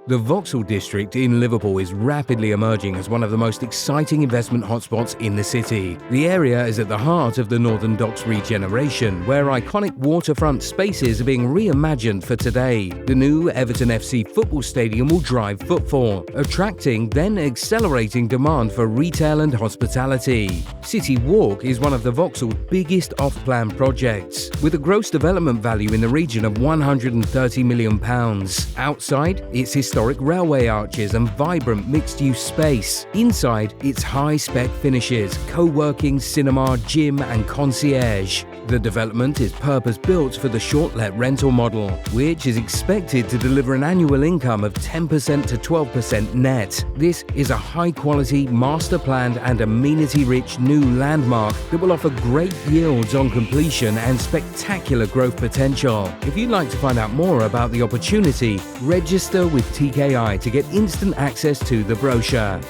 The Vauxhall district in Liverpool is rapidly emerging as one of the most exciting investment hotspots in the city. The area is at the heart of the Northern Docks regeneration, where iconic waterfront spaces are being reimagined for today. The new Everton FC football stadium will drive footfall, attracting then accelerating demand for retail and hospitality. City Walk is one of the Vauxhall's biggest off-plan projects, with a gross development value in the region of £130 million. Outside, it's historic railway arches and vibrant mixed-use space. Inside, it's high-spec finishes, co-working, cinema, gym and concierge. The development is purpose-built for the short-let rental model, which is expected to deliver an annual income of 10% to 12% net. This is a high-quality, master-planned and amenity-rich new landmark that will offer great yields on completion and spectacular growth potential. If you'd like to find out more about the opportunity, register with TKI to get instant access to the brochure.